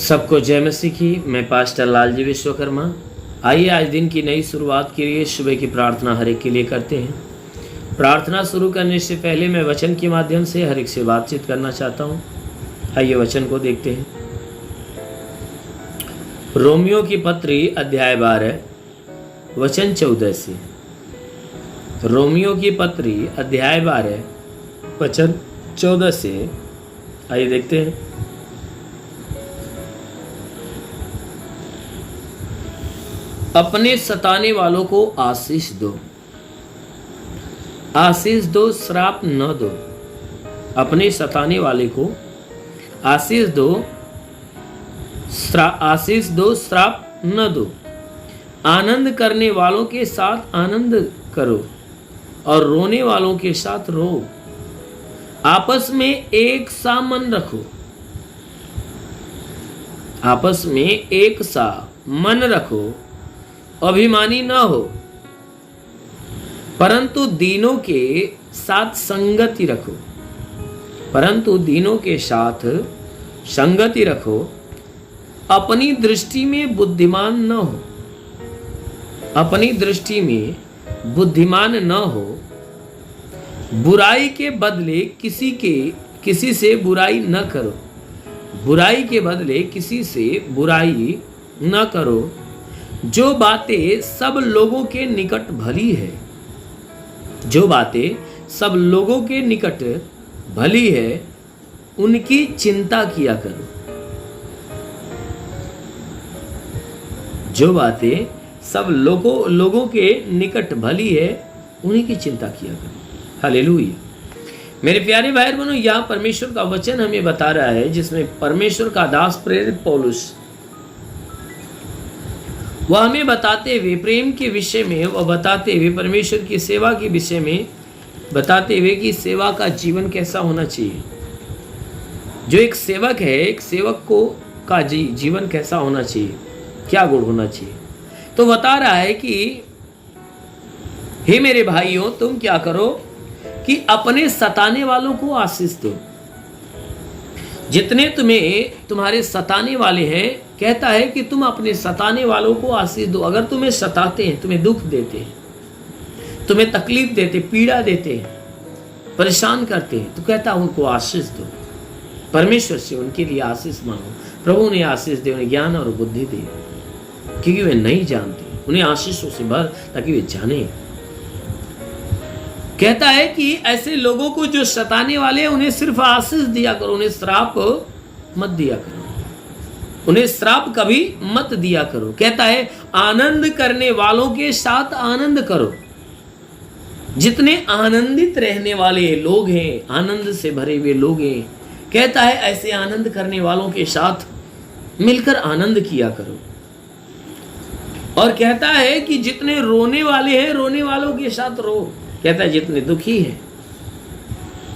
सबको जय मसीह की। मैं पास्टर लालजी विश्वकर्मा। आइए आज दिन की नई शुरुआत के लिए सुबह की प्रार्थना हर एक के लिए करते हैं। प्रार्थना शुरू करने से पहले मैं वचन के माध्यम से हर एक से बातचीत करना चाहता हूँ। आइए वचन को देखते हैं। रोमियो की पत्री अध्याय 12 वचन 14 से। रोमियो की पत्री अध्याय 12 वचन 14 से। आइए देखते हैं। अपने सताने वालों को आशीष दो, आशीष दो, श्राप न दो। अपने सताने वाले को आशीष दो, आशीष दो, श्राप न दो। आनंद करने वालों के साथ आनंद करो और रोने वालों के साथ रो। आपस में एक सा मन रखो, आपस में एक सा मन रखो। अभिमानी न हो, परंतु दीनों के साथ संगति रखो, परंतु दीनों के साथ संगति रखो। अपनी दृष्टि में बुद्धिमान न हो, अपनी दृष्टि में बुद्धिमान न हो। बुराई के बदले किसी से बुराई न करो, बुराई के बदले किसी से बुराई न करो। जो बातें सब लोगों के निकट भली है, जो बातें सब लोगों के निकट भली है, उनकी चिंता किया करो। जो बातें सब लोगों के निकट भली है, उन्हीं की चिंता किया करो। हालेलुया। मेरे प्यारे भाई बहनों, यहाँ परमेश्वर का वचन हमें बता रहा है, जिसमें परमेश्वर का दास प्रेरित पौलुस वह हमें बताते हुए प्रेम के विषय में, वह बताते हुए परमेश्वर की सेवा के विषय में बताते हुए कि सेवा का जीवन कैसा होना चाहिए। जो एक सेवक है, एक सेवक को का जीवन कैसा होना चाहिए, क्या गुण होना चाहिए। तो बता रहा है कि हे मेरे भाइयों, तुम क्या करो कि अपने सताने वालों को आशीष दो। जितने तुम्हारे सताने वाले हैं, कहता है कि तुम अपने सताने वालों को आशीष दो। अगर तुम्हें सताते हैं, तुम्हें दुख देते हैं, तुम्हें तकलीफ देते, पीड़ा देते हैं, परेशान करते हैं, तो कहता है उनको आशीष दो। परमेश्वर से उनके लिए आशीष मांगो। प्रभु उन्हें आशीष दे, उन्हें ज्ञान और बुद्धि दे, क्योंकि वे नहीं जानते। उन्हें आशीषों से भर ताकि वे जाने। कहता है कि ऐसे लोगों को जो सताने वाले हैं, उन्हें सिर्फ आशीष दिया करो, उन्हें श्राप मत दिया करो, उन्हें श्राप कभी मत दिया करो। कहता है आनंद करने वालों के साथ आनंद करो। जितने आनंदित रहने वाले लोग हैं, आनंद से भरे हुए लोग हैं, कहता है ऐसे आनंद करने वालों के साथ मिलकर आनंद किया करो। और कहता है कि जितने रोने वाले हैं, रोने वालों के साथ रो। कहता है जितने दुखी हैं,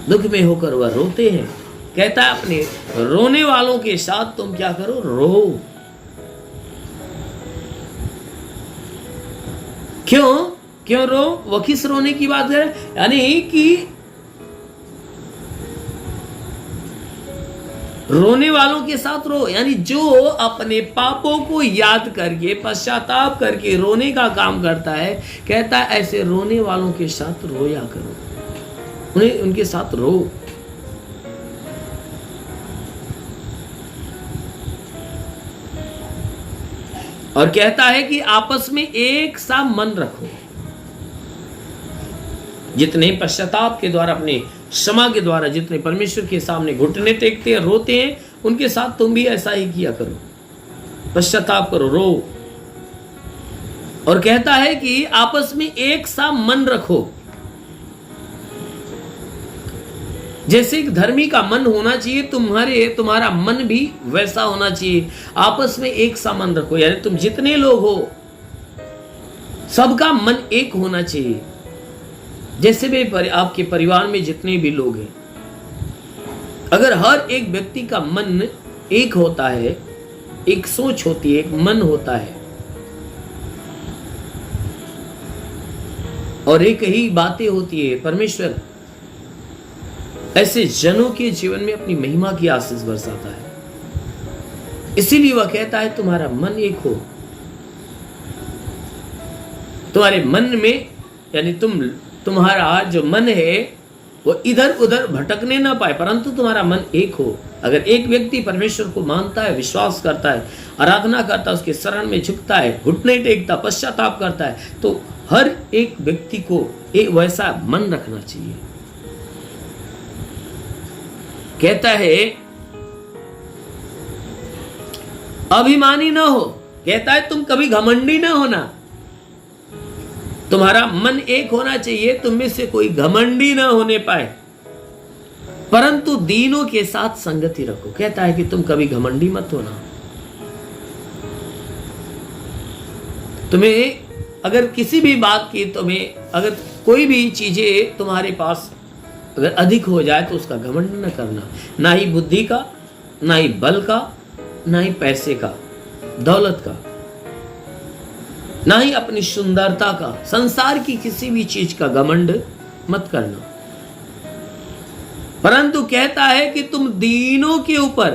दुख में होकर वह रोते हैं, कहता है अपने रोने वालों के साथ तुम क्या करो, रो। क्यों रो? वो किस रोने की बात है? यानी कि रोने वालों के साथ रो, यानी जो अपने पापों को याद करके, पश्चाताप करके रोने का काम करता है, कहता है ऐसे रोने वालों के साथ रोया करो, उनके साथ रो। और कहता है कि आपस में एक सा मन रखो। जितने पश्चाताप के द्वारा, अपने क्षमा के द्वारा, जितने परमेश्वर के सामने घुटने टेकते हैं, रोते हैं, उनके साथ तुम भी ऐसा ही किया करो। पश्चाताप करो, रो। और कहता है कि आपस में एक सा मन रखो। जैसे एक धर्मी का मन होना चाहिए, तुम्हारा मन भी वैसा होना चाहिए। आपस में एक सा मन रखो, यानी तुम जितने लोग हो, सबका मन एक होना चाहिए। जैसे भी आपके परिवार में जितने भी लोग हैं, अगर हर एक व्यक्ति का मन एक होता है, एक सोच होती है, एक मन होता है, और एक ही बातें होती है, परमेश्वर ऐसे जनों के जीवन में अपनी महिमा की आशीष बरसाता है। इसीलिए वह कहता है तुम्हारा मन एक हो, तुम्हारे मन में, यानी तुम्हारा जो मन है वो इधर उधर भटकने ना पाए, परंतु तुम्हारा मन एक हो। अगर एक व्यक्ति परमेश्वर को मानता है, विश्वास करता है, आराधना करता है, उसके शरण में झुकता है, घुटने टेकता, पश्चाताप करता है, तो हर एक व्यक्ति को एक वैसा मन रखना चाहिए। कहता है अभिमानी ना हो, कहता है तुम कभी घमंडी ना होना, तुम्हारा मन एक होना चाहिए, तुम में से कोई घमंडी ना होने पाए, परंतु दीनों के साथ संगति रखो। कहता है कि तुम कभी घमंडी मत होना। तुम्हें अगर किसी भी बात की, तुम्हें अगर कोई भी चीजें तुम्हारे पास अगर अधिक हो जाए तो उसका घमंड न करना, ना ही बुद्धि का, ना ही बल का, ना ही पैसे का, दौलत का, ना ही अपनी सुंदरता का, संसार की किसी भी चीज का घमंड मत करना। परंतु कहता है कि तुम दीनों के ऊपर,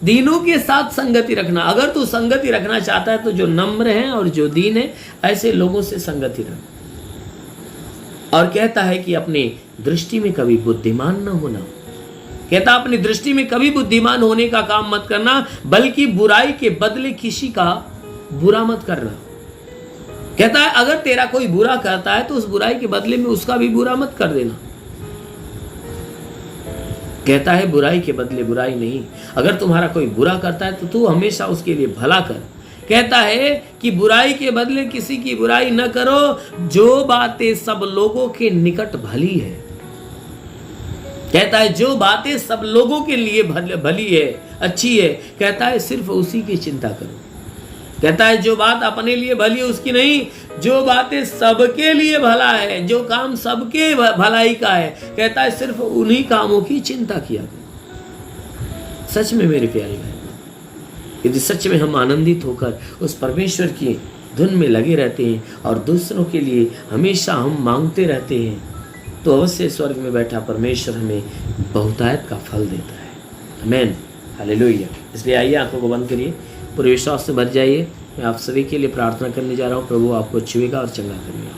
दीनों के साथ संगति रखना। अगर तू संगति रखना चाहता है तो जो नम्र है और जो दीन है, ऐसे लोगों से संगति रख। और कहता है कि अपनी दृष्टि में कभी बुद्धिमान न होना। कहता अपनी दृष्टि में कभी बुद्धिमान होने का काम मत करना, बल्कि बुराई के बदले किसी का बुरा मत करना। कहता है अगर तेरा कोई बुरा करता है तो उस बुराई के बदले में उसका भी बुरा मत कर देना। कहता है बुराई के बदले बुराई नहीं, अगर तुम्हारा कोई बुरा करता है तो तू हमेशा उसके लिए भला कर। कहता है कि बुराई के बदले किसी की बुराई न करो, जो बातें सब लोगों के निकट भली है। कहता है जो बातें सब लोगों के लिए भली है, अच्छी है, कहता है सिर्फ उसी की चिंता करो। कहता है जो बात अपने लिए भली है उसकी नहीं, जो बातें सबके लिए भला है, जो काम सबके भलाई का है, कहता है सिर्फ उन्हीं कामों की चिंता किया करो। सच में मेरे प्यारे भाई, यदि सच में हम आनंदित होकर उस परमेश्वर की धुन में लगे रहते हैं और दूसरों के लिए हमेशा हम मांगते रहते हैं, तो अवश्य स्वर्ग में बैठा परमेश्वर हमें बहुतायत का फल देता है। आमीन, हालेलुया। इसलिए आइए आंखों को बंद करिए, पूरे विश्वास से भर जाइए। मैं आप सभी के लिए प्रार्थना करने जा रहा हूँ। प्रभु आपको छुएगा और चंगा करेगा।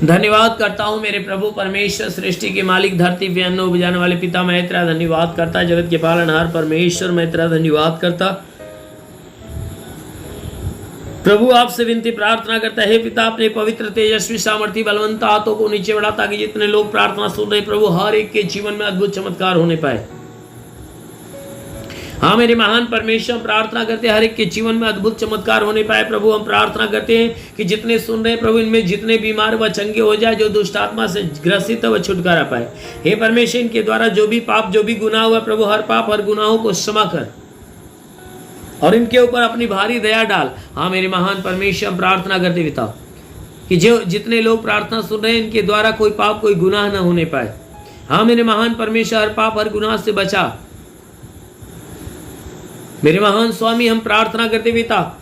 धन्यवाद करता हूँ मेरे प्रभु परमेश्वर, सृष्टि के मालिक, धरती पे अन्न उपजाने वाले पिता, मैं तेरा धन्यवाद करता। जगत के पालनहार परमेश्वर, मैं तेरा धन्यवाद करता। प्रभु आपसे विनती प्रार्थना करता है, पिता अपने पवित्र तेजस्वी सामर्थी बलवंत हाथों को नीचे बढ़ा, ताकि जितने लोग प्रार्थना सुन रहे प्रभु, हर एक के जीवन में अद्भुत चमत्कार होने पाए। हाँ मेरे महान परमेश्वर, प्रार्थना करते हैं हर एक के जीवन में अद्भुत चमत्कार होने पाए। प्रभु हम प्रार्थना करते हैं कि जितने सुन रहे प्रभु, इनमें जितने बीमार व चंगे हो जाए, जो दुष्ट आत्मा से ग्रसित व छुटकारा पाए। हे परमेश्वर, इनके द्वारा जो भी पाप, जो भी गुनाह हुआ प्रभु, हर पाप हर गुनाहों को क्षमा कर और इनके ऊपर अपनी भारी दया डाल। हाँ मेरे महान परमेश्वर, प्रार्थना करते पिता कि जो जितने लोग प्रार्थना सुन रहे हैं, इनके द्वारा कोई पाप, कोई गुनाह न होने पाए। हाँ मेरे महान परमेश्वर, हर पाप हर गुनाह से बचा। मेरे महान स्वामी, हम प्रार्थना करते पिता,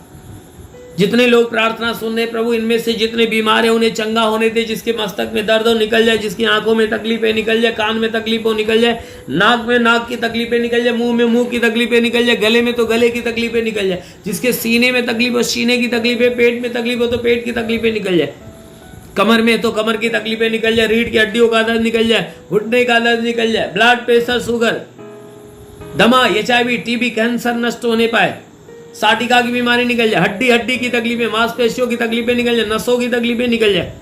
जितने लोग प्रार्थना सुन रहे प्रभु, इनमें से जितने बीमार है उन्हें चंगा होने दे। जिसके मस्तक में दर्द हो निकल जाए, जिसकी आंखों में तकलीफें निकल जाए, कान में तकलीफ हो निकल जाए, नाक में नाक की तकलीफें निकल जाए, मुंह में मुंह की तकलीफें निकल जाए, गले में तो गले की तकलीफें निकल जाए, जिसके सीने में तकलीफ हो सीने की तकलीफें, पेट में तकलीफ हो तो पेट की तकलीफें निकल जाए, कमर में तो कमर की तकलीफें निकल जाए, रीढ़ की हड्डियों का दर्द निकल जाए, घुटने का दर्द निकल जाए, ब्लड प्रेशर, शुगर, दमा, HIV, TB, कैंसर नष्ट होने पाए, साटिका की बीमारी निकल जाए, हड्डी की तकलीफें, मांसपेशियों की तकलीफें निकल जाए, नसों की तकलीफें निकल जाए।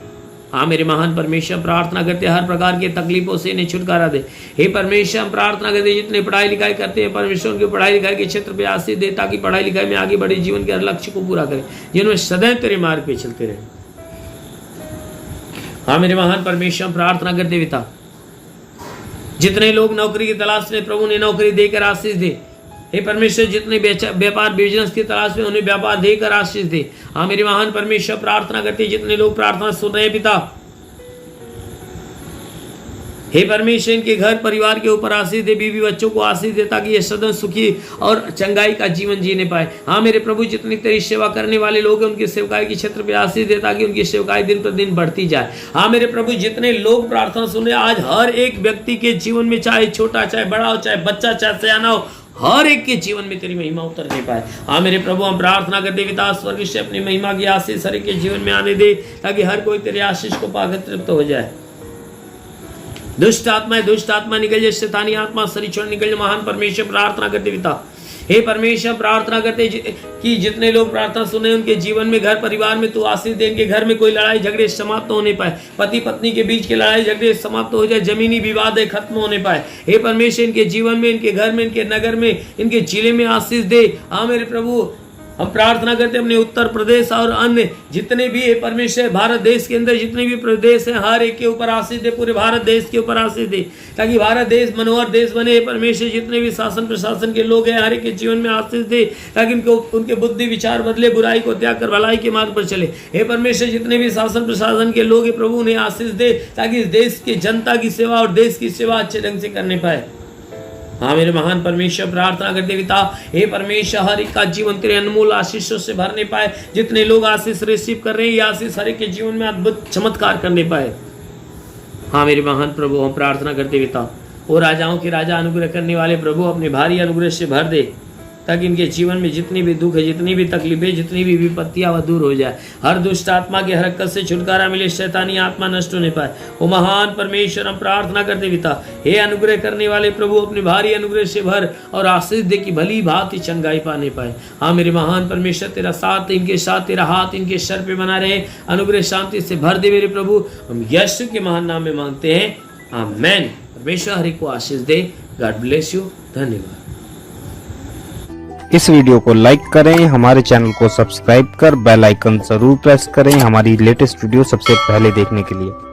हाँ मेरे महान परमेश्वर, प्रार्थना करते हर प्रकार के तकलीफों से इन्हें छुटकारा दे। हे परमेश्वर, हम प्रार्थना करते जितने पढ़ाई लिखाई करते हैं परमेश्वर, उनकी पढ़ाई लिखाई के क्षेत्र पे आशीष दे, ताकि पढ़ाई लिखाई में आगे बढ़े, जीवन के हर लक्ष्य को पूरा करें, जिनमें सदैव तेरे मार्ग पे चलते रहे। हाँ मेरे महान परमेश्वर, प्रार्थना करते पिता, जितने लोग नौकरी की तलाश में प्रभु ने नौकरी देकर आशीष दे। हे परमेश्वर, जितने व्यापार बिजनेस की तलाश में उन्हें व्यापार देकर आशीष दे। हाँ मेरे महान परमेश्वर, प्रार्थना करते जितने लोग प्रार्थना सुन रहे हैं पिता, हे परमेश्वर, इनके घर परिवार के ऊपर आशीष दे, बीवी बच्चों को आशीष दे, ताकि ये सदा सुखी और चंगाई का जीवन जीने पाए। हाँ मेरे प्रभु, जितनी तेरी सेवा करने वाले लोग हैं उनकी सेवकाई के क्षेत्र पे आशीष दे, ताकि उनकी सेवकाई दिन पर दिन बढ़ती जाए। हाँ मेरे प्रभु, जितने लोग प्रार्थना सुने, आज हर एक व्यक्ति के जीवन में, चाहे छोटा चाहे बड़ा हो, चाहे बच्चा चाहे सयाना हो, हर एक के जीवन में तेरी महिमा उतरने पाए। हाँ मेरे प्रभु, हम प्रार्थना करते पिता स्वर्ग से अपनी महिमा की आशीष हर एक के जीवन में आने दे, ताकि हर कोई तेरे आशीष को पाकर तृप्त हो जाए। दुष्ट आत्मा निकल जाए, शैतानी आत्मा शरीर छोड़ निकल जाए। महान परमेश्वर प्रार्थना करते पिता, हे परमेश्वर प्रार्थना करते कि जितने लोग प्रार्थना सुने उनके जीवन में, घर परिवार में तू आशीष दे। इनके घर में कोई लड़ाई झगड़े समाप्त होने पाए, पति पत्नी के बीच के लड़ाई झगड़े समाप्त हो जाए, जमीनी विवाद है खत्म होने पाए। हे परमेश्वर, इनके जीवन में, इनके घर में, इनके नगर में, इनके जिले में आशीष दे। हाँ मेरे प्रभु, हम प्रार्थना करते अपने उत्तर प्रदेश और अन्य जितने भी है परमेश्वर, भारत देश के अंदर जितने भी प्रदेश हैं, हर एक के ऊपर आशीष दे, पूरे भारत देश के ऊपर आशीष दे, ताकि भारत देश मनोहर देश बने। परमेश्वर, जितने भी शासन प्रशासन के लोग हैं, हर एक के जीवन में आशीष दे, ताकि उनके बुद्धि विचार बदले, बुराई को त्याग कर भलाई के मार्ग पर चले। हे परमेश्वर, जितने भी शासन प्रशासन के लोग हैं प्रभु, उन्हें आशीष दे, ताकि इस देश की जनता की सेवा और देश की सेवा अच्छे ढंग से करने पाए। हाँ मेरे महान परमेश्वर प्रार्थना करते पिता, हे परमेश्वर, हर एक का जीवन तेरे अनमोल आशीषों से भरने पाए। जितने लोग आशीष रिसीव कर रहे हैं, ये आशीष हर एक के जीवन में अद्भुत चमत्कार करने पाए। हाँ मेरे महान प्रभु, हम प्रार्थना करते पिता, वो राजाओं के राजा अनुग्रह करने वाले प्रभु, अपने भारी अनुग्रह से भर दे, ताकि इनके जीवन में जितनी भी दुख है, जितनी भी तकलीफें, जितनी भी विपत्तियां वह दूर हो जाए। हर दुष्ट आत्मा के हरकत से छुटकारा मिले, शैतानी आत्मा नष्ट होने पाए। वो महान परमेश्वर, हम प्रार्थना करते पिता, हे अनुग्रह करने वाले प्रभु, अपने भारी अनुग्रह से भर और आशीष दे कि भली भांति चंगाई पाने पाए। हाँ मेरे महान परमेश्वर, तेरा साथ इनके साथ, तेरा हाथ इनके सर पे बना रहे, अनुग्रह शांति से भर दे मेरे प्रभु। हम यीशु के महान नाम में मांगते हैं, आमीन। परमेश्वर हर एक को आशीष दे। God bless you. धन्यवाद। इस वीडियो को लाइक करें, हमारे चैनल को सब्सक्राइब कर बेल आइकन जरूर प्रेस करें हमारी लेटेस्ट वीडियो सबसे पहले देखने के लिए।